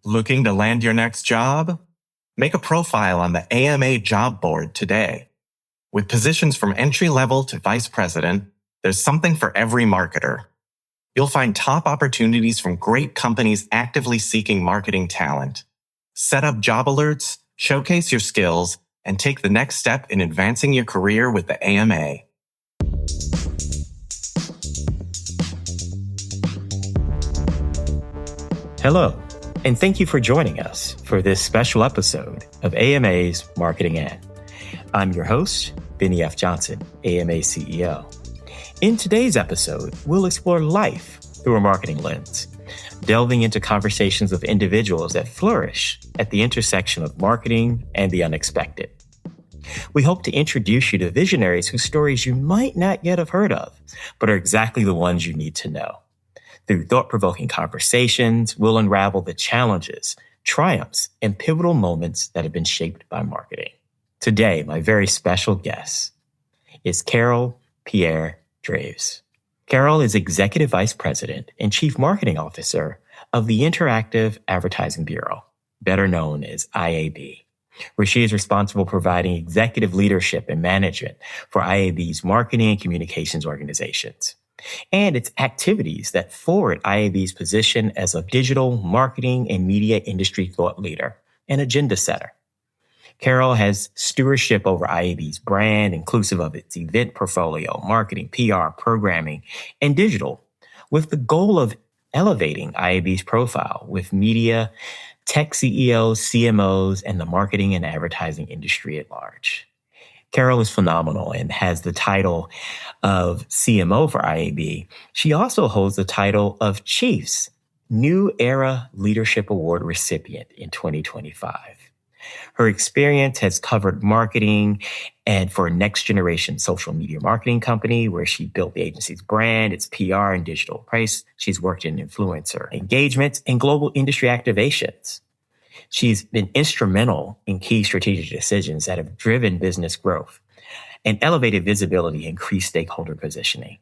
Looking to land your next job? Make a profile on the AMA job board today. With positions from entry level to vice president, there's something for every marketer. You'll find top opportunities from great companies actively seeking marketing talent. Set up job alerts, showcase your skills, and take the next step in advancing your career with the AMA. Hello, and thank you for joining us for this special episode of AMA's Marketing In. I'm your host, Bennie F. Johnson, AMA CEO. In today's episode, we'll explore life through a marketing lens, delving into conversations with individuals that flourish at the intersection of marketing and the unexpected. We hope to introduce you to visionaries whose stories you might not yet have heard of, but are exactly the ones you need to know. Through thought-provoking conversations, we'll unravel the challenges, triumphs, and pivotal moments that have been shaped by marketing. Today, my very special guest is Carryl Pierre-Drews. Carryl is Executive Vice President and Chief Marketing Officer of the Interactive Advertising Bureau, better known as IAB, where she is responsible for providing executive leadership and management for IAB's marketing and communications organizations, and its activities that forward IAB's position as a digital marketing and media industry thought leader and agenda setter. Carryl has stewardship over IAB's brand, inclusive of its event portfolio, marketing, PR, programming, and digital, with the goal of elevating IAB's profile with media, tech CEOs, CMOs, and the marketing and advertising industry at large. Carryl is phenomenal and has the title of CMO for IAB. She also holds the title of Chiefs New Era Leadership Award recipient in 2025. Her experience has covered marketing and for a next generation social media marketing company where she built the agency's brand, its PR and digital price. She's worked in influencer engagements and global industry activations. She's been instrumental in key strategic decisions that have driven business growth and elevated visibility and increased stakeholder positioning.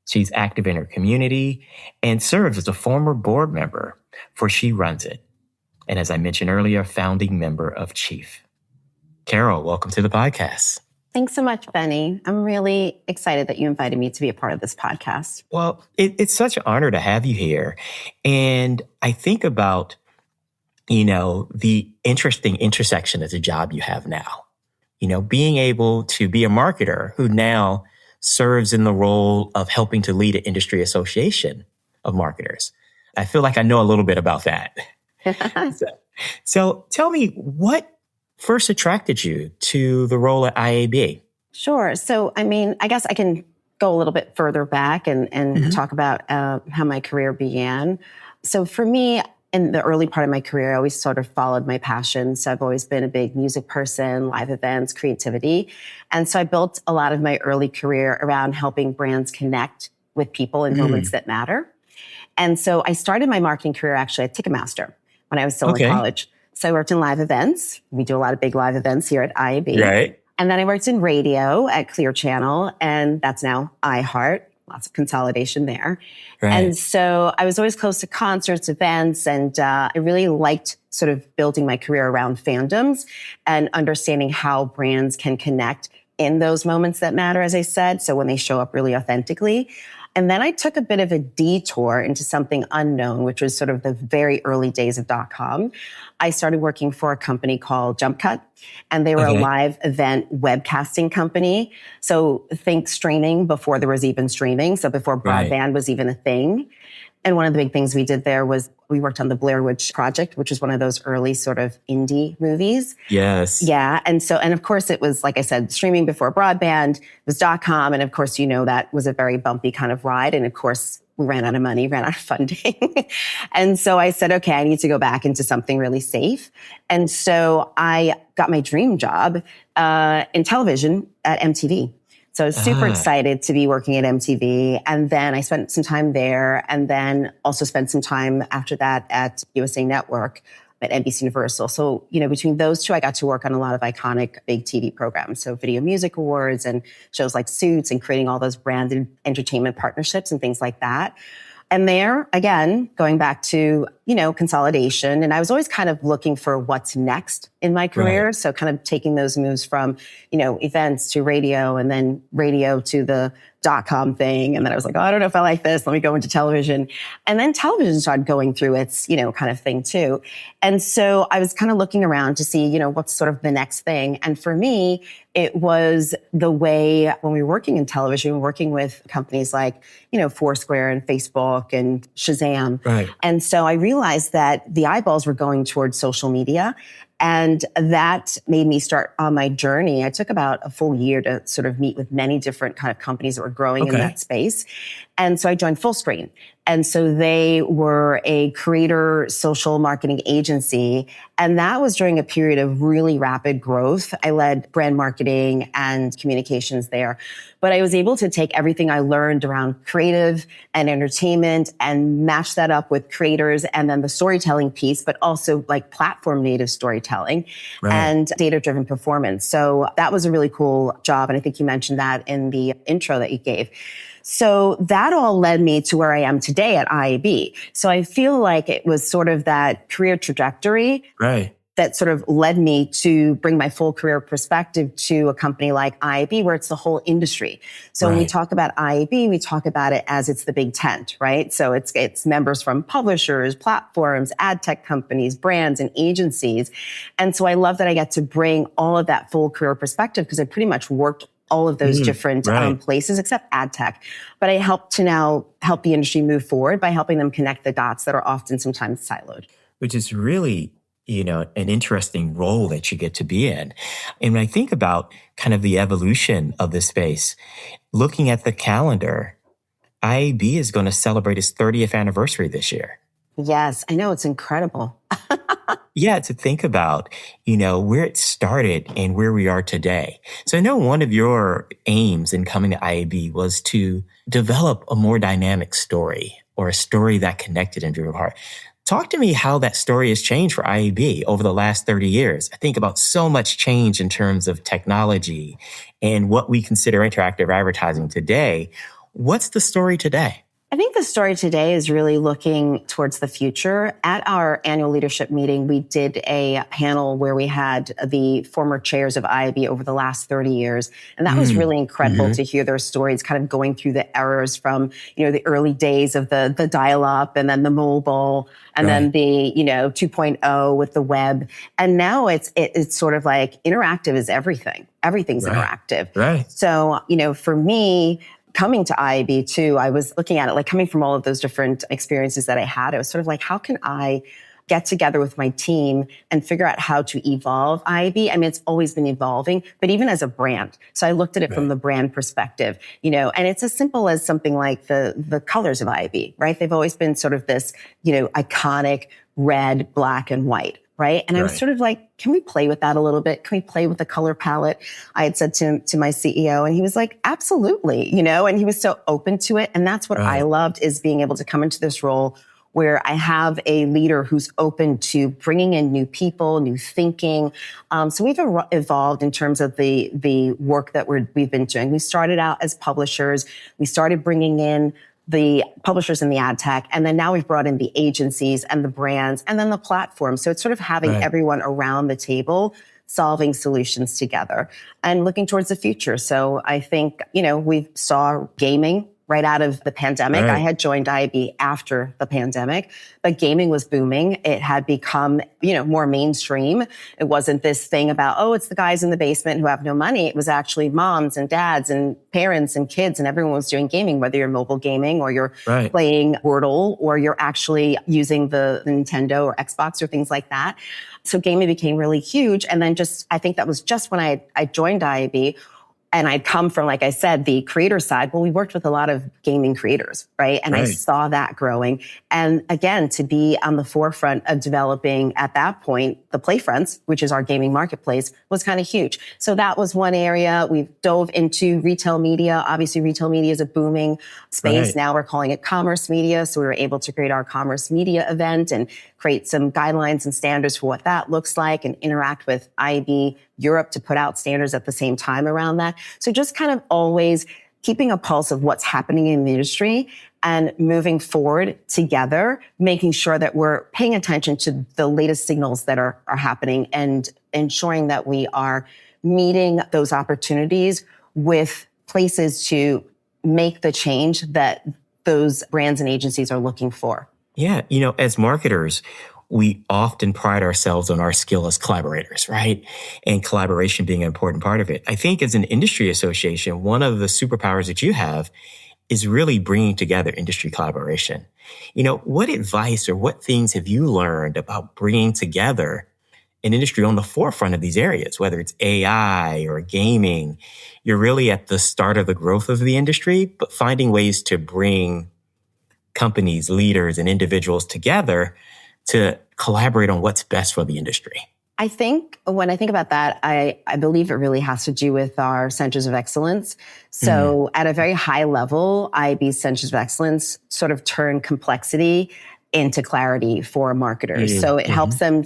She's active in her community and serves as a former board member for She Runs It. And as I mentioned earlier, founding member of Chief. Carryl, welcome to the podcast. Thanks so much, Benny. I'm really excited that you invited me to be a part of this podcast. Well, it's such an honor to have you here. And I think about the interesting intersection of the job you have now. Being able to be a marketer who now serves in the role of helping to lead an industry association of marketers. I feel like I know a little bit about that. So tell me, what first attracted you to the role at IAB? Sure. So, I guess I can go a little bit further back and talk about how my career began. So for me, in the early part of my career, I always sort of followed my passion. So I've always been a big music person, live events, creativity. And so I built a lot of my early career around helping brands connect with people in moments that matter. And so I started my marketing career actually at Ticketmaster when I was still in college. So I worked in live events. We do a lot of big live events here at IAB. Right. And then I worked in radio at Clear Channel, and that's now iHeart. Lots of consolidation there. Right. And so I was always close to concerts, events, and I really liked sort of building my career around fandoms and understanding how brands can connect in those moments that matter, as I said. So when they show up really authentically. And then I took a bit of a detour into something unknown, which was sort of the very early days of .com. I started working for a company called Jump Cut, and they were a live event webcasting company. So think streaming before there was even streaming. So before broadband was even a thing. And one of the big things we did there was we worked on the Blair Witch Project, which was one of those early sort of indie movies. Yes. Yeah. And of course it was, like I said, streaming before broadband. It was .com. And of course, that was a very bumpy kind of ride. And of course, we ran out of money, ran out of funding. And so I said, okay, I need to go back into something really safe. And so I got my dream job in television at MTV. So I was super excited to be working at MTV. And then I spent some time there and then also spent some time after that at USA Network at NBC Universal. So, between those two, I got to work on a lot of iconic big TV programs. So Video Music Awards and shows like Suits and creating all those branded entertainment partnerships and things like that. And there, again, going back to, consolidation. And I was always kind of looking for what's next in my career. Right. So kind of taking those moves from, events to radio, and then radio to the .com thing. And then I was like, oh, I don't know if I like this. Let me go into television. And then television started going through its, kind of thing too. And so I was kind of looking around to see, what's sort of the next thing. And for me, it was the way when we were working in television, we were working with companies like, Foursquare and Facebook and Shazam. Right. And so I realized that the eyeballs were going towards social media. And that made me start on my journey. I took about a full year to sort of meet with many different kind of companies that were growing in that space. And so I joined Fullscreen. And so they were a creator social marketing agency. And that was during a period of really rapid growth. I led brand marketing and communications there. But I was able to take everything I learned around creative and entertainment and match that up with creators and then the storytelling piece, but also like platform native storytelling and data-driven performance. So that was a really cool job. And I think you mentioned that in the intro that you gave. So that all led me to where I am today at IAB. So I feel like it was sort of that career trajectory that sort of led me to bring my full career perspective to a company like IAB, where it's the whole industry. So when we talk about IAB, we talk about it as it's the big tent, right? So it's members from publishers, platforms, ad tech companies, brands, and agencies. And so I love that I get to bring all of that full career perspective because I pretty much worked all of those different places except ad tech. But I help to now help the industry move forward by helping them connect the dots that are often sometimes siloed. Which is really, an interesting role that you get to be in. And when I think about kind of the evolution of this space, looking at the calendar, IAB is going to celebrate its 30th anniversary this year. Yes, I know. It's incredible. Yeah, to think about, where it started and where we are today. So I know one of your aims in coming to IAB was to develop a more dynamic story or a story that connected into your heart. Talk to me how that story has changed for IAB over the last 30 years. I think about so much change in terms of technology and what we consider interactive advertising today. What's the story today? I think the story today is really looking towards the future. At our annual leadership meeting, we did a panel where we had the former chairs of IAB over the last 30 years. And that was really incredible to hear their stories kind of going through the errors from, the early days of the dial-up and then the mobile and then the, 2.0 with the web. And now it's sort of like interactive is everything. Everything's interactive. So, for me, coming to IAB too, I was looking at it like coming from all of those different experiences that I had. I was sort of like, how can I get together with my team and figure out how to evolve IAB? I mean, it's always been evolving, but even as a brand. So I looked at it from the brand perspective, and it's as simple as something like the colors of IAB, right? They've always been sort of this, iconic red, black, and white. Right. And I was sort of like, can we play with that a little bit? Can we play with the color palette? I had said to my CEO and he was like, absolutely, and he was so open to it. And that's what I loved is being able to come into this role where I have a leader who's open to bringing in new people, new thinking. So we've evolved in terms of the work that we've been doing. We started out as publishers. We started bringing in the publishers and the ad tech. And then now we've brought in the agencies and the brands and then the platforms. So it's sort of having everyone around the table solving solutions together and looking towards the future. So I think, we saw gaming right out of the pandemic. I had joined IAB after the pandemic, but gaming was booming. It had become, more mainstream. It wasn't this thing about, oh, it's the guys in the basement who have no money. It was actually moms and dads and parents and kids and everyone was doing gaming, whether you're mobile gaming or you're playing Wordle or you're actually using the Nintendo or Xbox or things like that. So gaming became really huge. And then I think that was just when I joined IAB. And I'd come from, like I said, the creator side. Well, we worked with a lot of gaming creators, right? And I saw that growing. And again, to be on the forefront of developing at that point, the Playfronts, which is our gaming marketplace, was kind of huge. So that was one area. We dove into retail media. Obviously, retail media is a booming space. Now we're calling it commerce media. So we were able to create our commerce media event and create some guidelines and standards for what that looks like and interact with IAB Europe to put out standards at the same time around that. So just kind of always keeping a pulse of what's happening in the industry and moving forward together, making sure that we're paying attention to the latest signals that are happening and ensuring that we are meeting those opportunities with places to make the change that those brands and agencies are looking for. Yeah. As marketers, we often pride ourselves on our skill as collaborators, right? And collaboration being an important part of it. I think as an industry association, one of the superpowers that you have is really bringing together industry collaboration. What advice or what things have you learned about bringing together an industry on the forefront of these areas, whether it's AI or gaming? You're really at the start of the growth of the industry, but finding ways to bring companies, leaders, and individuals together to collaborate on what's best for the industry. I think when I think about that, I believe it really has to do with our centers of excellence. So at a very high level, IAB's centers of excellence sort of turn complexity into clarity for marketers. So it helps them,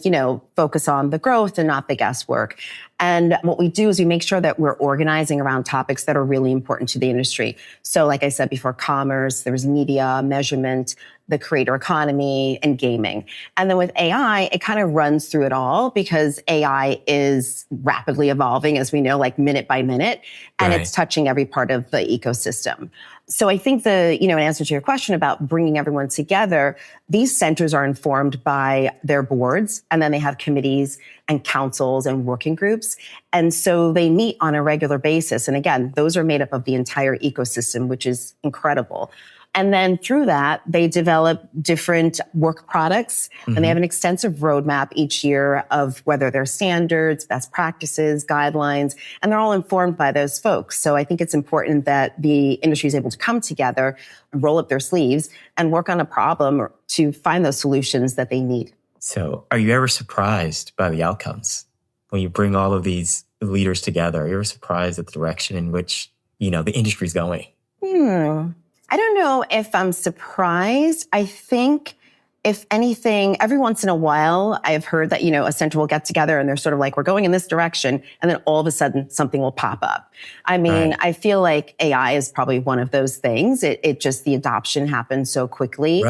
focus on the growth and not the guesswork. And what we do is we make sure that we're organizing around topics that are really important to the industry. So like I said before, commerce, there's media, measurement, the creator economy, and gaming. And then with AI, it kind of runs through it all because AI is rapidly evolving, as we know, like minute by minute, and it's touching every part of the ecosystem. So I think in answer to your question about bringing everyone together, these centers are informed by their boards, and then they have committees and councils and working groups. And so they meet on a regular basis. And again, those are made up of the entire ecosystem, which is incredible. And then through that, they develop different work products, and they have an extensive roadmap each year of whether they're standards, best practices, guidelines, and they're all informed by those folks. So I think it's important that the industry is able to come together, roll up their sleeves, and work on a problem to find those solutions that they need. So are you ever surprised by the outcomes? When you bring all of these leaders together, are you ever surprised at the direction in which, the industry's going? I don't know if I'm surprised. I think, if anything, every once in a while, I've heard that, a center will get together and they're sort of like, we're going in this direction. And then all of a sudden something will pop up. I mean, I feel like AI is probably one of those things. It just, the adoption happened so quickly.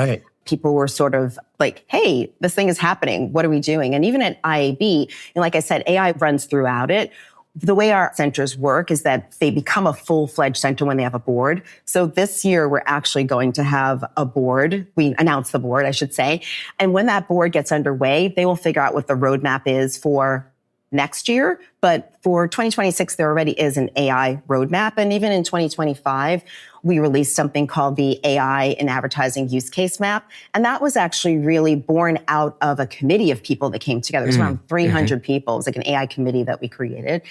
People were sort of like, hey, this thing is happening. What are we doing? And even at IAB, like I said, AI runs throughout it. The way our centers work is that they become a full-fledged center when they have a board. So this year, we're actually going to have a board. We announced the board, I should say. And when that board gets underway, they will figure out what the roadmap is for next year. But for 2026, there already is an AI roadmap. And even in 2025, we released something called the AI in Advertising Use Case Map. And that was actually really born out of a committee of people that came together. It was around 300 people. It was like an AI committee that we created.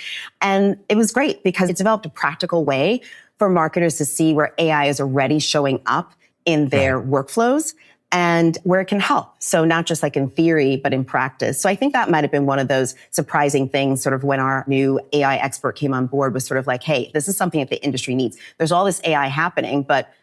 And it was great because it developed a practical way for marketers to see where AI is already showing up in their workflows and where it can help. So not just like in theory, but in practice. So I think that might have been one of those surprising things sort of when our new AI expert came on board, was sort of like, hey, this is something that the industry needs. There's all this AI happening, but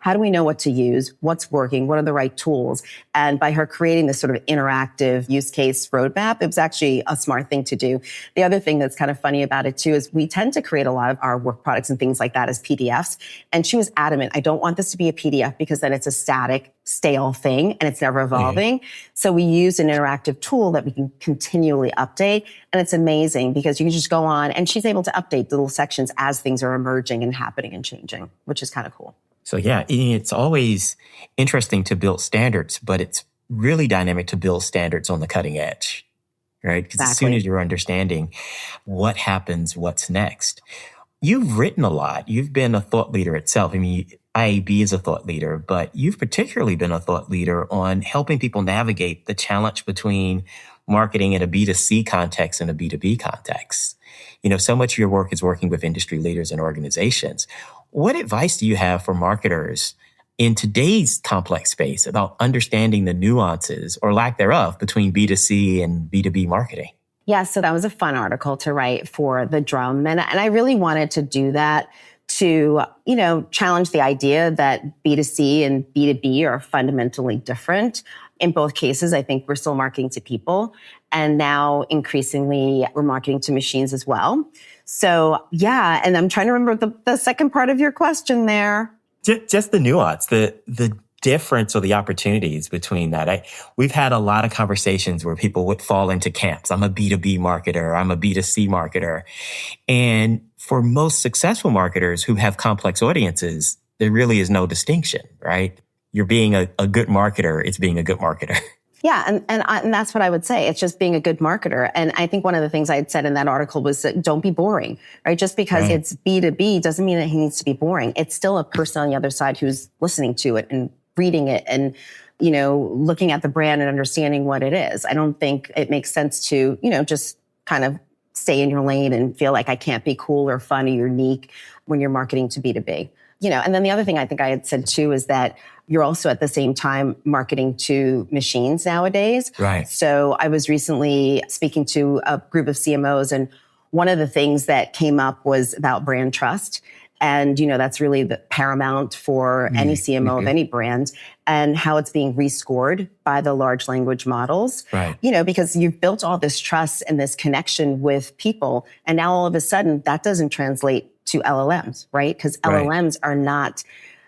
how do we know what to use? What's working? What are the right tools? And by her creating this sort of interactive use case roadmap, it was actually a smart thing to do. The other thing that's kind of funny about it too is we tend to create a lot of our work products and things like that as PDFs. And she was adamant, I don't want this to be a PDF because then it's a static, stale thing and it's never evolving. So we used an interactive tool that we can continually update. And it's amazing because you can just go on and she's able to update the little sections as things are emerging and happening and changing, which is kind of cool. So yeah, it's always interesting to build standards, but it's really dynamic to build standards on the cutting edge, right? Because as soon as you're understanding what happens, what's next. You've written a lot. You've been a thought leader itself. I mean, IAB is a thought leader, but you've particularly been a thought leader on helping people navigate the challenge between marketing in a B2C context and a B2B context. So much of your work is working with industry leaders and organizations. What advice do you have for marketers in today's complex space about understanding the nuances or lack thereof between B2C and B2B marketing? Yeah, so that was a fun article to write for The Drum. And I really wanted to do that to, challenge the idea that B2C and B2B are fundamentally different. In both cases, I think we're still marketing to people. And now increasingly, we're marketing to machines as well. So yeah, and I'm trying to remember the second part of your question there. Just the nuance, the difference or the opportunities between that. We've had a lot of conversations where people would fall into camps. I'm a B2B marketer. I'm a B2C marketer. And for most successful marketers who have complex audiences, there really is no distinction, right? You're being a good marketer. It's being a good marketer. Yeah. And that's what I would say. It's just being a good marketer. And I think one of the things I had said in that article was that don't be boring, right? Just because it's B2B doesn't mean that he needs to be boring. It's still a person on the other side who's listening to it and reading it and, looking at the brand and understanding what it is. I don't think it makes sense to, just kind of stay in your lane and feel like I can't be cool or fun or unique when you're marketing to B2B. And then the other thing I think I had said too is that you're also at the same time marketing to machines nowadays. Right. So I was recently speaking to a group of CMOs, and one of the things that came up was about brand trust. And, that's really the paramount for any CMO of any brand, and how it's being rescored by the large language models. Right. Because you've built all this trust and this connection with people. And now all of a sudden that doesn't translate to LLMs, right? Because LLMs are not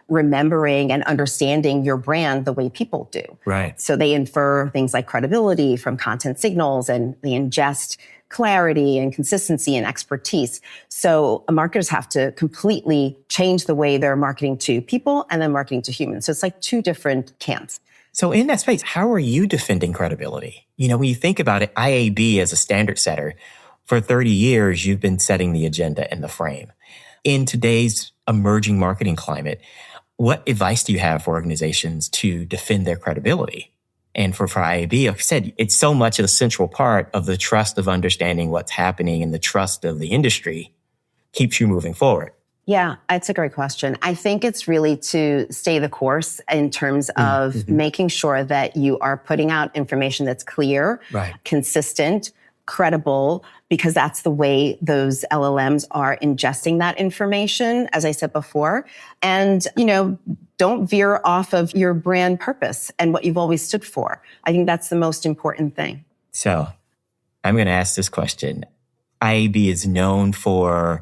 remembering and understanding your brand the way people do. Right. So they infer things like credibility from content signals, and they ingest clarity and consistency and expertise. So marketers have to completely change the way they're marketing to people and then marketing to humans. So it's like two different camps. So in that space, how are you defending credibility? When you think about it, IAB as a standard setter, for 30 years, you've been setting the agenda and the frame. In today's emerging marketing climate, what advice do you have for organizations to defend their credibility? And for IAB, like I said, it's so much a central part of the trust of understanding what's happening, and the trust of the industry keeps you moving forward. Yeah, it's a great question. I think it's really to stay the course in terms of making sure that you are putting out information that's clear, consistent, credible, because that's the way those LLMs are ingesting that information, as I said before. And, don't veer off of your brand purpose and what you've always stood for. I think that's the most important thing. So I'm going to ask this question. IAB is known for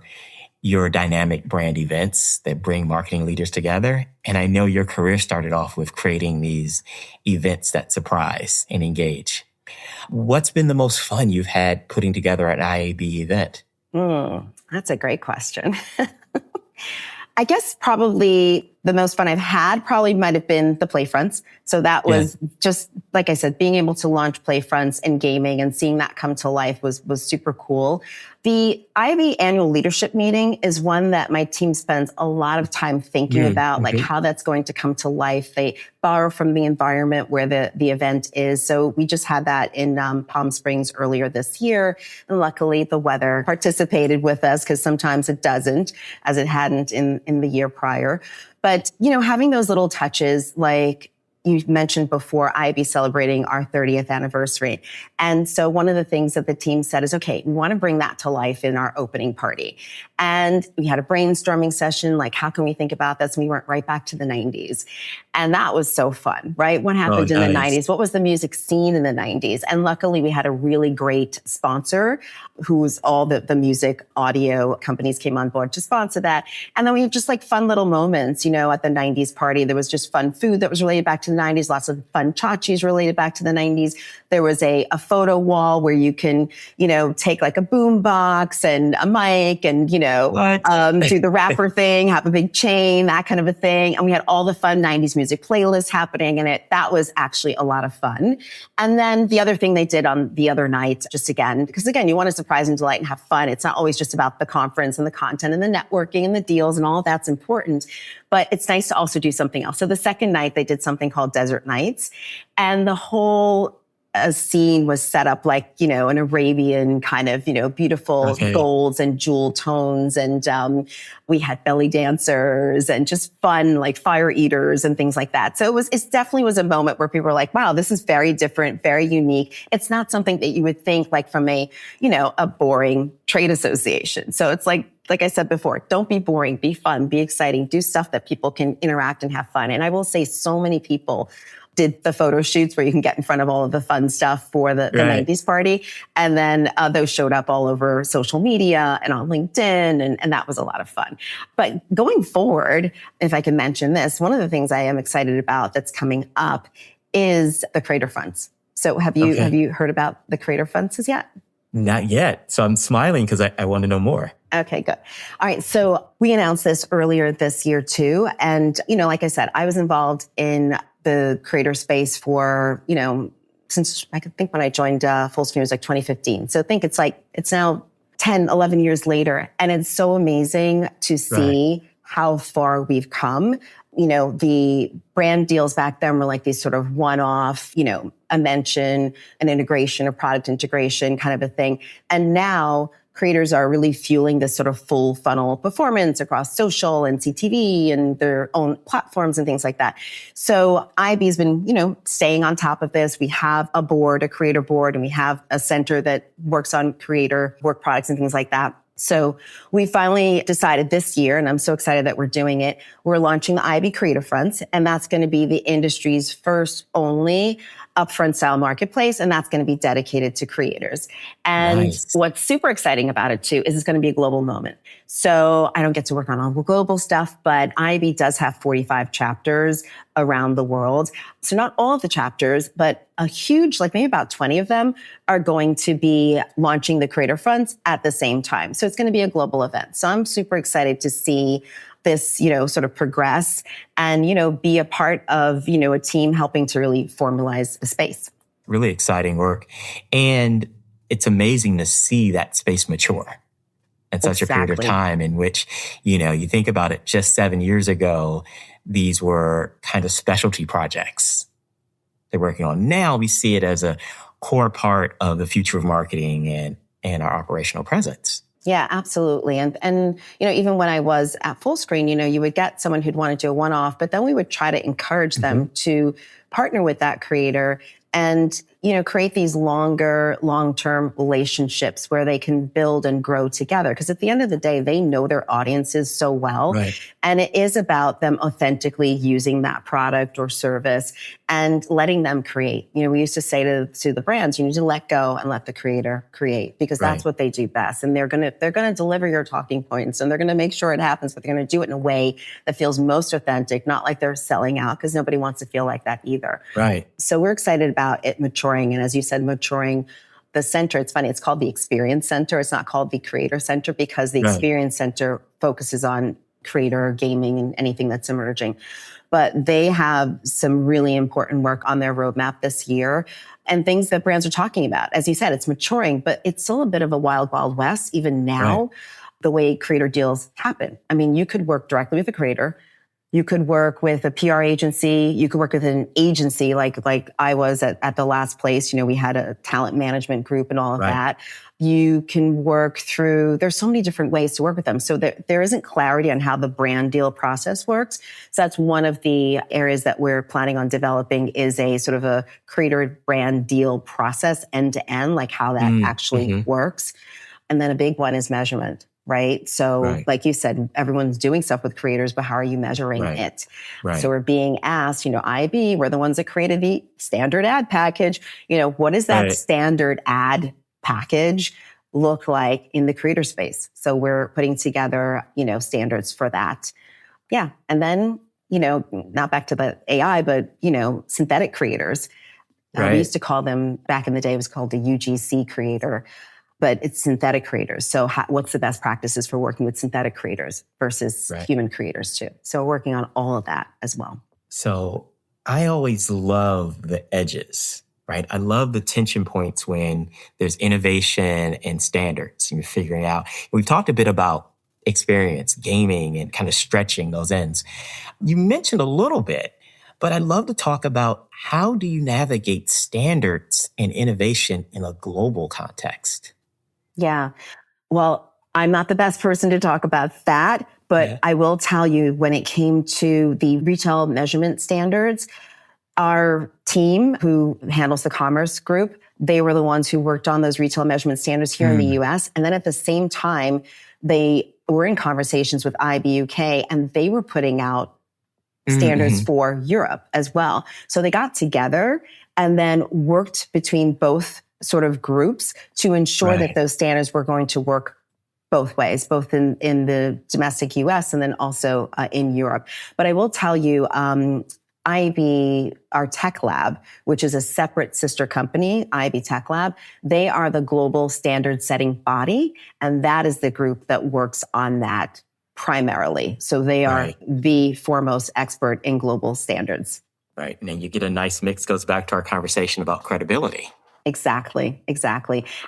your dynamic brand events that bring marketing leaders together. And I know your career started off with creating these events that surprise and engage. What's been the most fun you've had putting together an IAB event? That's a great question. I guess probably the most fun I've had probably might have been the Playfronts. So that was just, like I said, being able to launch Playfronts in gaming and seeing that come to life was super cool. The IAB annual leadership meeting is one that my team spends a lot of time thinking about, like how that's going to come to life. They borrow from the environment where the event is. So we just had that in Palm Springs earlier this year. And luckily the weather participated with us, because sometimes it doesn't, as it hadn't in the year prior. But, having those little touches, like you mentioned before, IAB celebrating our 30th anniversary. And so one of the things that the team said is, okay, we want to bring that to life in our opening party. And we had a brainstorming session, like, how can we think about this? And we went right back to the 90s. And that was so fun, right? What happened in the 90s? What was the music scene in the 90s? And luckily we had a really great sponsor who's all the music audio companies came on board to sponsor that. And then we had just like fun little moments, at the 90s party. There was just fun food that was related back to the 90s, lots of fun tchotchkes related back to the 90s. There was a photo wall where you can, take like a boom box and a mic and, do the rapper thing, have a big chain, that kind of a thing. And we had all the fun 90s music playlists happening in it. That was actually a lot of fun. And then the other thing they did on the other night, because you want to surprise and delight and have fun. It's not always just about the conference and the content and the networking and the deals and all of that's important, but it's nice to also do something else. So the second night they did something called Desert Nights, and the whole scene was set up like, an Arabian kind of, beautiful golds and jewel tones. And we had belly dancers and just fun, like fire eaters and things like that. So it definitely was a moment where people were like, wow, this is very different, very unique. It's not something that you would think like from a boring trade association. So it's like I said before, don't be boring, be fun, be exciting, do stuff that people can interact and have fun. And I will say so many people did the photo shoots where you can get in front of all of the fun stuff for the 90s party. And then those showed up all over social media and on LinkedIn. And that was a lot of fun. But going forward, if I can mention this, one of the things I am excited about that's coming up is the creator funds. So have you heard about the creator funds yet? Not yet. So I'm smiling because I want to know more. Okay, good. All right. So we announced this earlier this year too. And, like I said, I was involved in the creator space for, since I could think when I joined Fullscreen, it was like 2015. So I think it's now 10, 11 years later. And it's so amazing to see how far we've come. The brand deals back then were like these sort of one-off, a mention, an integration, a product integration kind of a thing. And now creators are really fueling this sort of full funnel performance across social and CTV and their own platforms and things like that. So IB has been, staying on top of this. We have a board, a creator board, and we have a center that works on creator work products and things like that. So we finally decided this year, and I'm so excited that we're doing it, we're launching the IB Creator Fronts, and that's going to be the industry's first only upfront style marketplace, and that's going to be dedicated to creators. And what's super exciting about it too is it's going to be a global moment. So I don't get to work on all the global stuff, but IB does have 45 chapters around the world. So not all of the chapters, but a huge, maybe about 20 of them are going to be launching the creator fronts at the same time. So it's going to be a global event. So I'm super excited to see this, sort of progress and, be a part of, a team helping to really formalize the space. Really exciting work. And it's amazing to see that space mature at such a period of time in which, you think about it, just 7 years ago, these were kind of specialty projects they're working on. Now we see it as a core part of the future of marketing and our operational presence. Yeah, absolutely. And even when I was at Fullscreen, you would get someone who'd want to do a one-off, but then we would try to encourage them to partner with that creator and, create these long-term relationships where they can build and grow together. Because at the end of the day, they know their audiences so well. Right. And it is about them authentically using that product or service and letting them create. We used to say to the brands, you need to let go and let the creator create because that's what they do best. And they're going to deliver your talking points and they're going to make sure it happens, but they're going to do it in a way that feels most authentic, not like they're selling out because nobody wants to feel like that either. Right. So we're excited about it maturing. And as you said, maturing the center. It's funny. It's called the Experience Center. It's not called the Creator Center because the Experience Center focuses on creator gaming and anything that's emerging. But they have some really important work on their roadmap this year and things that brands are talking about. As you said, it's maturing, but it's still a bit of a wild, wild west even now, the way creator deals happen. I mean, you could work directly with a creator. You could work with a PR agency. You could work with an agency like I was at the last place. We had a talent management group and all of that. You can work through, there's so many different ways to work with them. So there isn't clarity on how the brand deal process works. So that's one of the areas that we're planning on developing is a sort of a creator brand deal process end to end, like how that actually works. And then a big one is measurement. Right. So like you said, everyone's doing stuff with creators, but how are you measuring it? Right. So we're being asked, IB, we're the ones that created the standard ad package. What does that standard ad package look like in the creator space? So we're putting together, standards for that. Yeah. And then, not back to the AI, but, synthetic creators. We used to call them, back in the day, it was called the UGC creator. But it's synthetic creators. So what's the best practices for working with synthetic creators versus human creators too? So we're working on all of that as well. So I always love the edges, right? I love the tension points when there's innovation and standards. You're figuring out. We've talked a bit about experience, gaming, and kind of stretching those ends. You mentioned a little bit, but I'd love to talk about how do you navigate standards and innovation in a global context? Yeah. Well, I'm not the best person to talk about that, but I will tell you when it came to the retail measurement standards, our team who handles the commerce group, they were the ones who worked on those retail measurement standards here in the US. And then at the same time, they were in conversations with IB UK and they were putting out standards for Europe as well. So they got together and then worked between both sort of groups to ensure that those standards were going to work both ways, both in the domestic US and then also in Europe. But I will tell you, IAB, our tech lab, which is a separate sister company, IAB Tech Lab, they are the global standard setting body. And that is the group that works on that primarily. So they are the foremost expert in global standards. Right. And then you get a nice mix, goes back to our conversation about credibility. Exactly.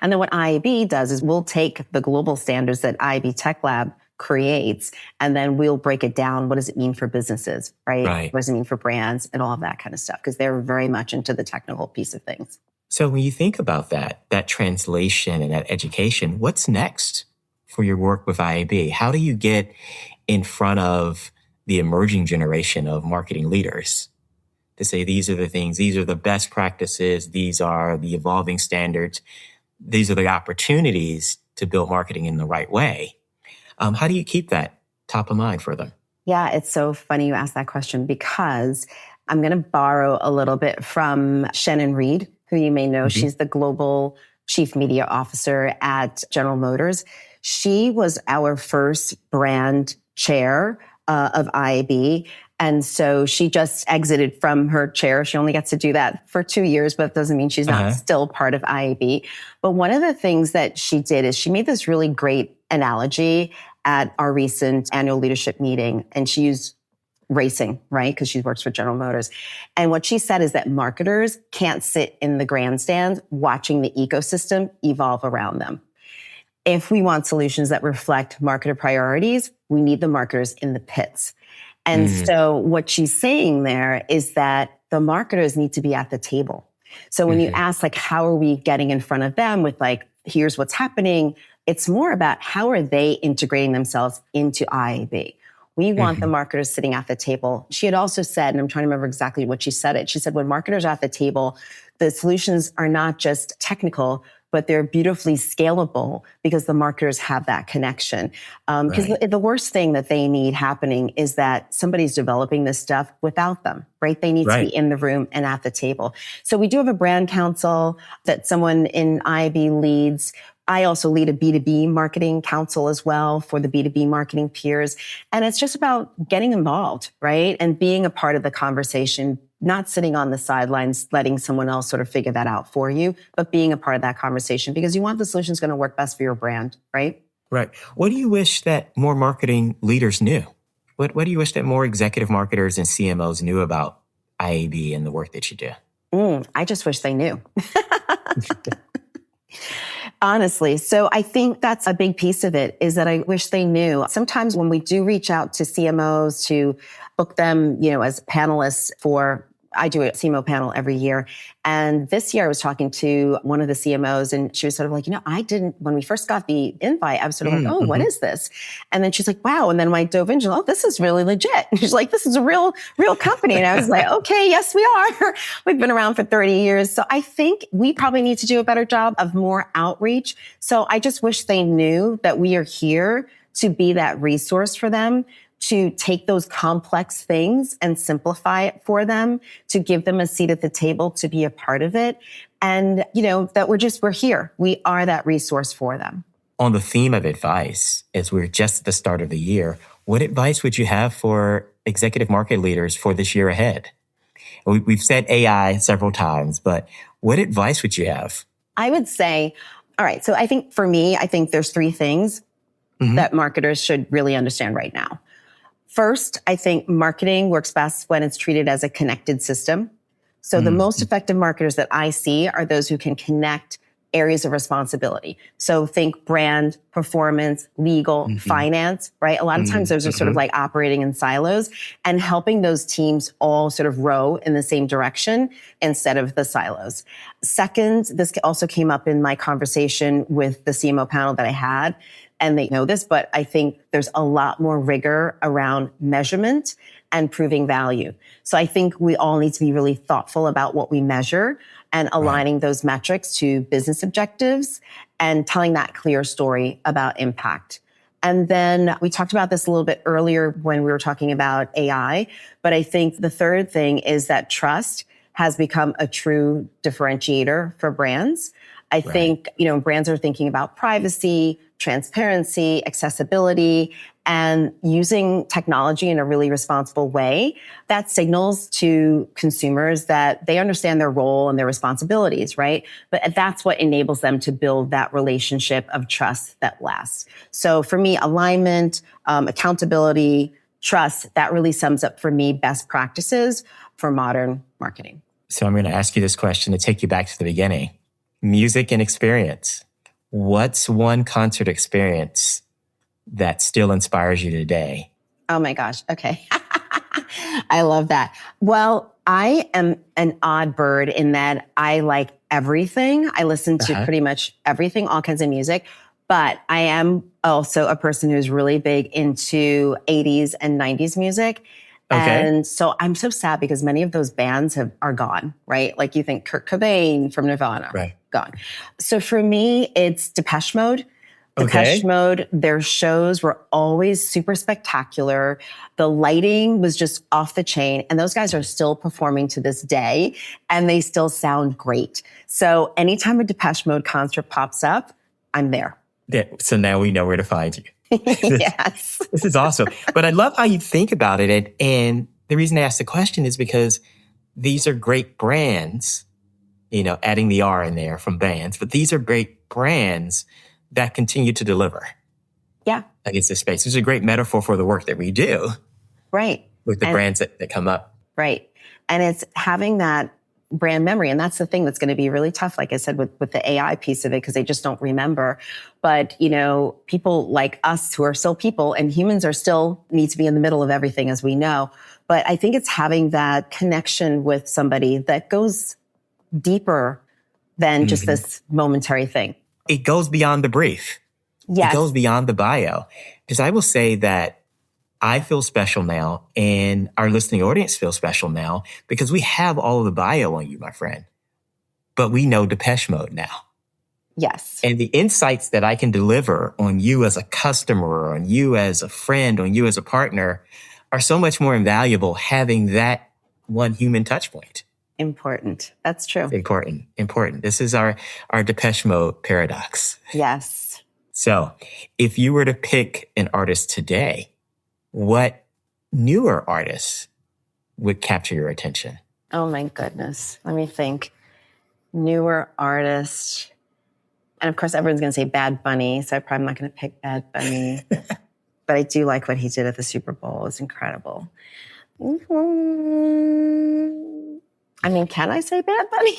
And then what IAB does is we'll take the global standards that IAB Tech Lab creates, and then we'll break it down. What does it mean for businesses, right? What does it mean for brands and all of that kind of stuff? Because they're very much into the technical piece of things. So when you think about that translation and that education, what's next for your work with IAB? How do you get in front of the emerging generation of marketing leaders to say, these are the things, these are the best practices, these are the evolving standards, these are the opportunities to build marketing in the right way? How do you keep that top of mind for them? Yeah, it's so funny you asked that question because I'm going to borrow a little bit from Shannon Reed, who you may know. She's the global chief media officer at General Motors. She was our first brand chair of IAB. And so she just exited from her chair. She only gets to do that for 2 years, but it doesn't mean she's not still part of IAB. But one of the things that she did is she made this really great analogy at our recent annual leadership meeting. And she used racing, right? Because she works for General Motors. And what she said is that marketers can't sit in the grandstand watching the ecosystem evolve around them. If we want solutions that reflect marketer priorities, we need the marketers in the pits. And so what she's saying there is that the marketers need to be at the table. So when you ask, like, how are we getting in front of them with, like, here's what's happening, it's more about how are they integrating themselves into IAB. We want the marketers sitting at the table. She had also said, and I'm trying to remember exactly what she said. She said, when marketers are at the table, the solutions are not just technical, but they're beautifully scalable because the marketers have that connection. Because the worst thing that they need happening is that somebody's developing this stuff without them, right? They need to be in the room and at the table. So we do have a brand council that someone in IAB leads. I also lead a B2B marketing council as well for the B2B marketing peers. And it's just about getting involved, right? And being a part of the conversation, not sitting on the sidelines, letting someone else sort of figure that out for you, but being a part of that conversation because you want the solutions going to work best for your brand, right? Right. What do you wish that more marketing leaders knew? What do you wish that more executive marketers and CMOs knew about IAB and the work that you do? I just wish they knew. Honestly. So I think that's a big piece of it is that I wish they knew. Sometimes when we do reach out to CMOs to book them, as panelists I do a CMO panel every year. And this year I was talking to one of the CMOs and she was sort of like, when we first got the invite, I was sort of like, what is this? And then she's like, wow. And then when I dove into, this is really legit. And she's like, this is a real company. And I was like, okay, yes, we are. We've been around for 30 years. So I think we probably need to do a better job of more outreach. So I just wish they knew that we are here to be that resource for them, to take those complex things and simplify it for them, to give them a seat at the table, to be a part of it. And, that we're here. We are that resource for them. On the theme of advice, as we're just at the start of the year, what advice would you have for executive market leaders for this year ahead? We've said AI several times, but what advice would you have? I would say, all right, so I think for me, there's 3 things that marketers should really understand right now. First, I think marketing works best when it's treated as a connected system. So the most effective marketers that I see are those who can connect areas of responsibility. So think brand, performance, legal, finance, right? A lot of times those are sort of like operating in silos and helping those teams all sort of row in the same direction instead of the silos. Second, this also came up in my conversation with the CMO panel that I had. And they know this, but I think there's a lot more rigor around measurement and proving value. So I think we all need to be really thoughtful about what we measure and aligning those metrics to business objectives and telling that clear story about impact. And then we talked about this a little bit earlier when we were talking about AI. But I think the third thing is that trust has become a true differentiator for brands. I think, brands are thinking about privacy, transparency, accessibility, and using technology in a really responsible way that signals to consumers that they understand their role and their responsibilities, right? But that's what enables them to build that relationship of trust that lasts. So for me, alignment, accountability, trust, that really sums up for me best practices for modern marketing. So I'm going to ask you this question to take you back to the beginning. Music and experience. What's one concert experience that still inspires you today? Oh my gosh. Okay. I love that. Well, I am an odd bird in that I like everything. I listen to pretty much everything, all kinds of music. But I am also a person who's really big into 80s and 90s music. Okay. And so I'm so sad because many of those bands are gone, right? Like you think Kurt Cobain from Nirvana, right? Gone. So for me, it's Depeche Mode. Depeche Mode, their shows were always super spectacular. The lighting was just off the chain. And those guys are still performing to this day. And they still sound great. So anytime a Depeche Mode concert pops up, I'm there. Yeah, so now we know where to find you. Yes. This is awesome. But I love how you think about it. And the reason I asked the question is because these are great brands, adding the R in there from bands, but these are great brands that continue to deliver. Yeah. Against this space. This is a great metaphor for the work that we do. Right. With the brands that come up. Right. And it's having that brand memory. And that's the thing that's going to be really tough, like I said, with the AI piece of it, because they just don't remember. But, people like us who are still people and humans are still need to be in the middle of everything, as we know. But I think it's having that connection with somebody that goes deeper than just this momentary thing. It goes beyond the brief. Yes. It goes beyond the bio. Because I will say that I feel special now and our listening audience feels special now because we have all of the bio on you, my friend. But we know Depeche Mode now. Yes. And the insights that I can deliver on you as a customer, on you as a friend, on you as a partner are so much more invaluable having that one human touch point. Important. That's true. Important. This is our Depeche Mode paradox. Yes. So if you were to pick an artist today, what newer artists would capture your attention? Oh my goodness. Let me think. Newer artists. And of course, everyone's going to say Bad Bunny. So I'm probably not going to pick Bad Bunny. But I do like what he did at the Super Bowl. It's incredible. I mean, can I say Bad Bunny?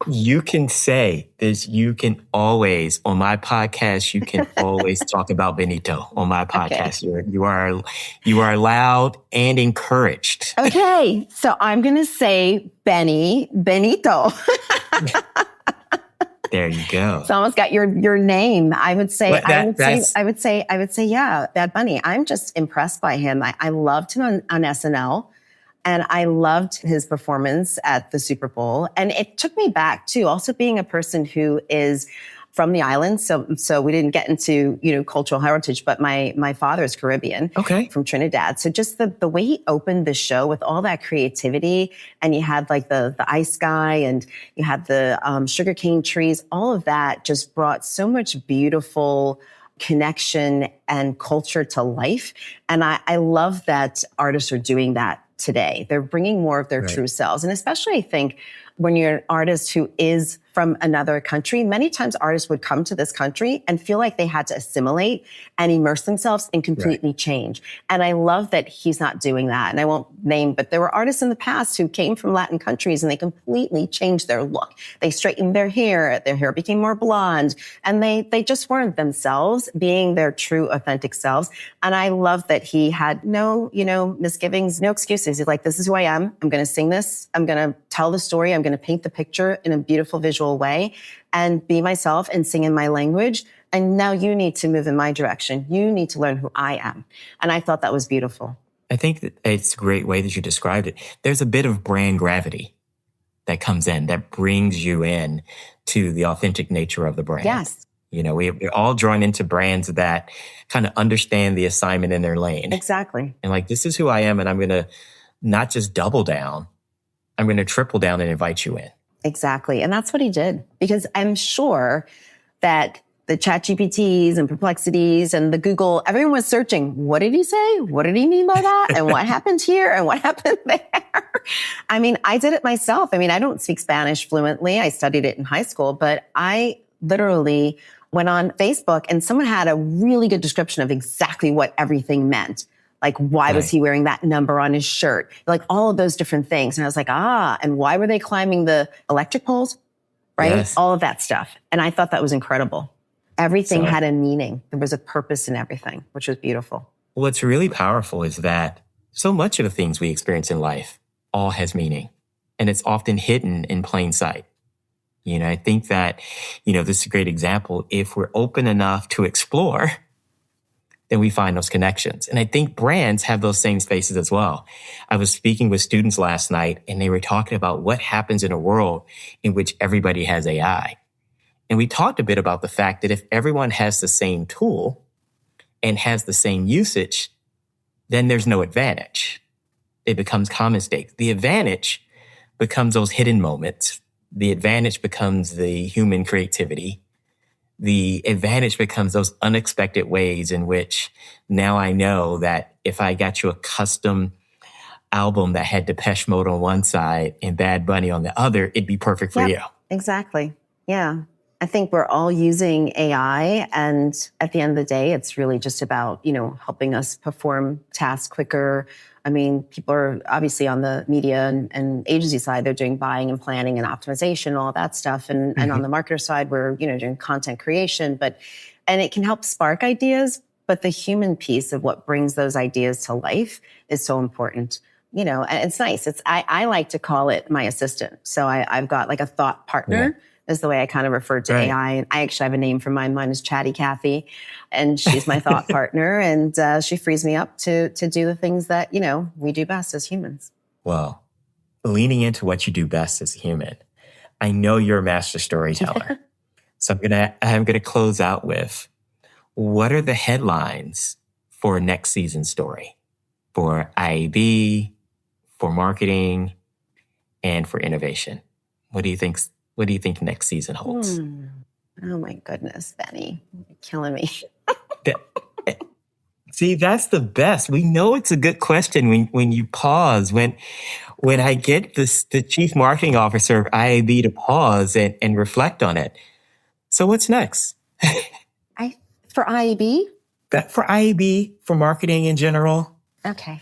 You can say this. You can always, on my podcast, you can always talk about Benito on my podcast. Okay. You are allowed and encouraged. Okay. So I'm going to say Benito. There you go. It's almost got your name. I would say, yeah, Bad Bunny. I'm just impressed by him. I loved him on SNL. And I loved his performance at the Super Bowl. And it took me back to also being a person who is from the island. So we didn't get into, cultural heritage, but my father's Caribbean from Trinidad. So just the way he opened the show with all that creativity, and you had like the ice sky and you had the sugarcane trees, all of that just brought so much beautiful connection and culture to life. And I love that artists are doing that today. They're bringing more of their true selves. And especially, I think, when you're an artist who is from another country, many times artists would come to this country and feel like they had to assimilate and immerse themselves and completely change. And I love that he's not doing that. And I won't name, but there were artists in the past who came from Latin countries and they completely changed their look. They straightened their hair became more blonde, and they just weren't themselves, being their true, authentic selves. And I love that he had no, misgivings, no excuses. He's like, this is who I am. I'm going to sing this. I'm going to tell the story. I'm going to paint the picture in a beautiful visual way and be myself and sing in my language. And now you need to move in my direction. You need to learn who I am. And I thought that was beautiful. I think that it's a great way that you described it. There's a bit of brand gravity that comes in, that brings you in to the authentic nature of the brand. Yes. We're all drawn into brands that kind of understand the assignment in their lane. Exactly. And like, this is who I am, and I'm going to not just double down, I'm going to triple down and invite you in. Exactly. And that's what he did, because I'm sure that the ChatGPTs and Perplexities and the Google, everyone was searching, what did he say? What did he mean by that? And what happened here? And what happened there? I mean, I did it myself. I mean, I don't speak Spanish fluently. I studied it in high school, but I literally went on Facebook and someone had a really good description of exactly what everything meant. Like, why was he wearing that number on his shirt? Like all of those different things. And I was like, and why were they climbing the electric poles? Right? Yes. All of that stuff. And I thought that was incredible. Everything had a meaning. There was a purpose in everything, which was beautiful. What's really powerful is that so much of the things we experience in life all has meaning, and it's often hidden in plain sight. I think that, this is a great example. If we're open enough to explore, then we find those connections. And I think brands have those same spaces as well. I was speaking with students last night, and they were talking about what happens in a world in which everybody has AI. And we talked a bit about the fact that if everyone has the same tool and has the same usage, then there's no advantage. It becomes common stakes. The advantage becomes those hidden moments. The advantage becomes the human creativity. The advantage becomes those unexpected ways in which now I know that if I got you a custom album that had Depeche Mode on one side and Bad Bunny on the other, it'd be perfect for you. Exactly. Yeah. I think we're all using AI, and at the end of the day, it's really just about, helping us perform tasks quicker. I mean, people are obviously on the media and agency side, they're doing buying and planning and optimization, all that stuff. And on the marketer side, we're, doing content creation, and it can help spark ideas, but the human piece of what brings those ideas to life is so important. And it's nice. I like to call it my assistant. So I've got like a thought partner. Yeah. Is the way I kind of refer to AI. And I actually have a name for mine. Mine is Chatty Cathy. And she's my thought partner. And she frees me up to do the things that, we do best as humans. Well, leaning into what you do best as a human, I know you're a master storyteller. So I'm gonna close out with, what are the headlines for next season's story? For IAB, for marketing, and for innovation? What do you think next season holds? Oh my goodness, Benny. You're killing me. See, that's the best. We know it's a good question when you pause. When I get the chief marketing officer of IAB to pause and reflect on it. So what's next? For IAB? For IAB, for marketing in general. Okay.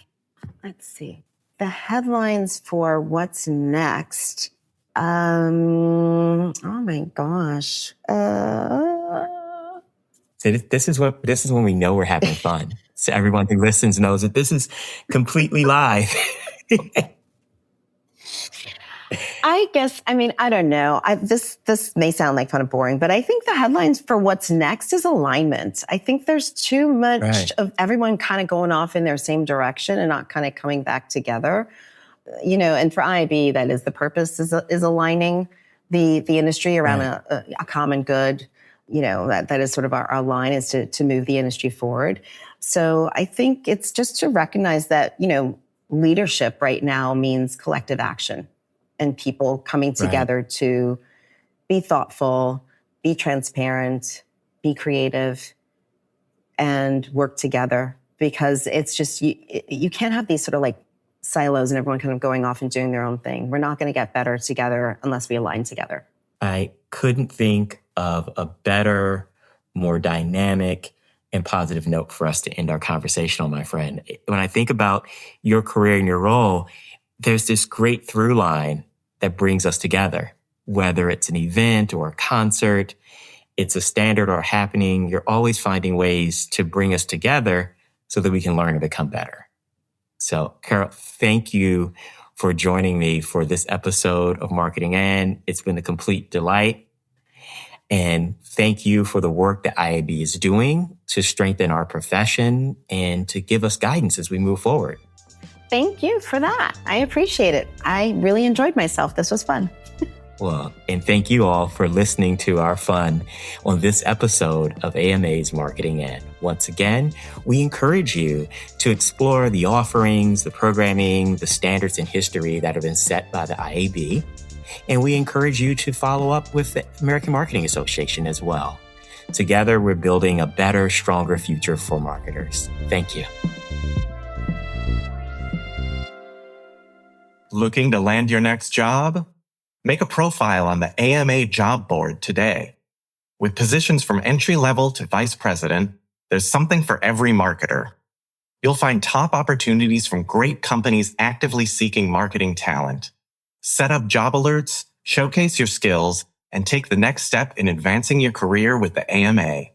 Let's see. The headlines for what's next. Oh my gosh. So this is when we know we're having fun. So everyone who listens knows that this is completely live. I guess, I don't know. This may sound like kind of boring, but I think the headlines for what's next is alignment. I think there's too much of everyone kind of going off in their same direction and not kind of coming back together. And for IAB, that is the purpose, is aligning the industry around a common good. That is sort of our line, is to move the industry forward. So I think it's just to recognize that, leadership right now means collective action and people coming together to be thoughtful, be transparent, be creative, and work together, because it's just, you can't have these sort of like silos and everyone kind of going off and doing their own thing. We're not going to get better together unless we align together. I couldn't think of a better, more dynamic and positive note for us to end our conversation on, my friend. When I think about your career and your role, there's this great through line that brings us together, whether it's an event or a concert, it's a standard or a happening. You're always finding ways to bring us together so that we can learn and become better. So, Carryl, thank you for joining me for this episode of Marketing And. It's been a complete delight. And thank you for the work that IAB is doing to strengthen our profession and to give us guidance as we move forward. Thank you for that. I appreciate it. I really enjoyed myself. This was fun. Well, and thank you all for listening to our fun on this episode of AMA's Marketing In. Once again, we encourage you to explore the offerings, the programming, the standards and history that have been set by the IAB. And we encourage you to follow up with the American Marketing Association as well. Together, we're building a better, stronger future for marketers. Thank you. Looking to land your next job? Make a profile on the AMA job board today. With positions from entry level to vice president, there's something for every marketer. You'll find top opportunities from great companies actively seeking marketing talent. Set up job alerts, showcase your skills, and take the next step in advancing your career with the AMA.